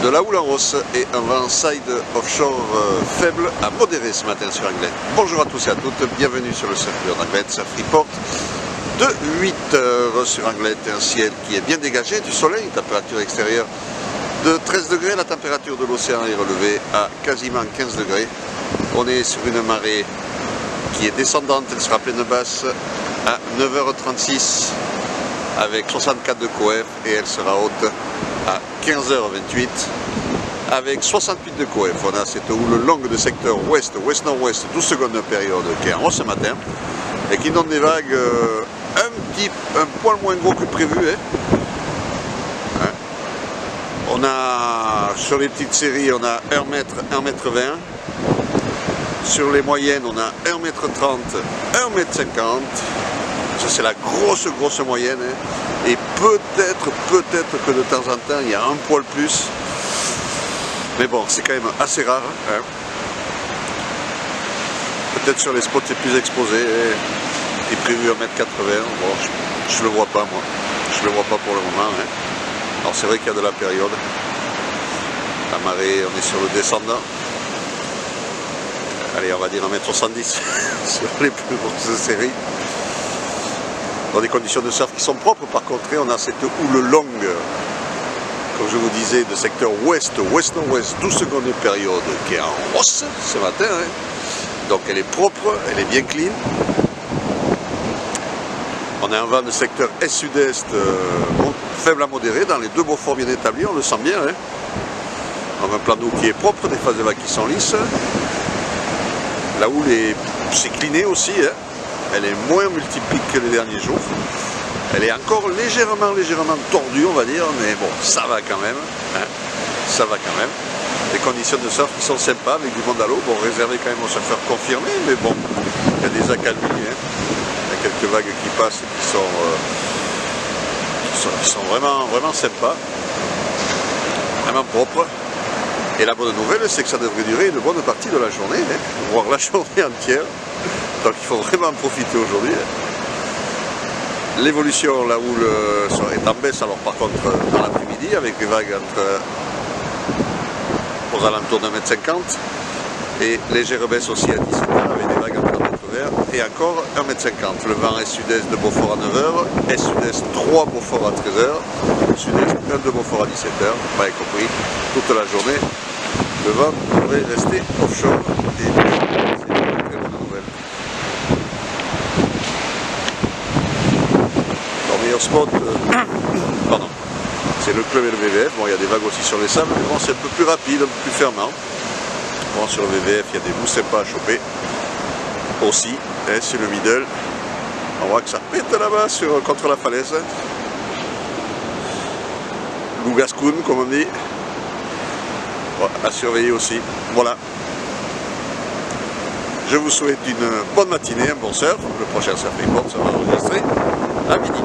de la houle en hausse et un vent side offshore faible à modéré ce matin sur Anglet. Bonjour à tous et à toutes, bienvenue sur le circuit d'Anglet, Surf Report de 8 heures sur Anglet, un ciel qui est bien dégagé, du soleil, une température extérieure de 13 degrés, la température de l'océan est relevée à quasiment 15 degrés. On est sur une marée qui est descendante, elle sera pleine basse à 9h36 avec 64 de coef et elle sera haute à 15h28 avec 68 de coef. On a cette houle longue de secteur ouest, ouest-nord-ouest, 12 secondes de période qui est en hausse ce matin et qui donne des vagues un poil moins gros que prévu. On a sur les petites séries, on a 1 mètre, 1 mètre 20. Sur les moyennes, on a 1 mètre 30, 1 mètre 50. Ça c'est la grosse moyenne. Et peut-être que de temps en temps, il y a un poil plus. Mais bon, c'est quand même assez rare. Peut-être sur les spots les plus exposés. Il est prévu 1 mètre 80. Bon, je le vois pas moi. Je le vois pas pour le moment. Alors c'est vrai qu'il y a de la période. La marée, on est sur le descendant. Allez, on va dire 1m70 sur les plus grosses séries. Dans des conditions de surf qui sont propres, par contre, on a cette houle longue, comme je vous disais, de secteur ouest, ouest-nord-ouest, 12 secondes de période, qui est en hausse ce matin. Donc elle est propre, elle est bien clean. On a un vent de secteur est-sud-est, faible à modéré, dans les deux Beaufort bien établis, on le sent bien. On a un plan d'eau qui est propre, des phases de vagues qui sont lisses. La houle s'est clinée aussi, elle est moins multiplique que les derniers jours. Elle est encore légèrement tordue, on va dire, mais bon, ça va quand même. Ça va quand même. Des conditions de surf qui sont sympas, avec du monde à l'eau, bon, réservé quand même aux surfeurs confirmés, mais bon, il y a des accalmies. Il y a quelques vagues qui passent et qui sont vraiment sympas, vraiment propres. Et la bonne nouvelle, c'est que ça devrait durer une bonne partie de la journée, voire la journée entière. Donc il faut vraiment en profiter aujourd'hui. L'évolution, la houle est en baisse, alors par contre dans l'après-midi, avec des vagues aux alentours d'1 mètre 50 et légère baisse aussi à 17h avec des vagues entre 1 mètre 20 et encore 1 mètre 50. Le vent est sud-est de Beaufort à 9h, est sud-est 3 Beaufort à 13h, sud-est 1 de Beaufort à 17h, pas compris, toute la journée. Le vent devrait rester offshore et c'est une très bonne nouvelle. Le meilleur spot, c'est le club et le VVF. Bon, il y a des vagues aussi sur les sables, mais bon, c'est un peu plus rapide, un peu plus fermant. Bon, sur le VVF, il y a des bouts sympas à choper aussi. Sur le middle, on voit que ça pète là-bas contre la falaise. Loup-Gascoun, comme on dit. À surveiller aussi. Voilà. Je vous souhaite une bonne matinée, un bon surf. Le prochain Surf Report sera enregistré à midi.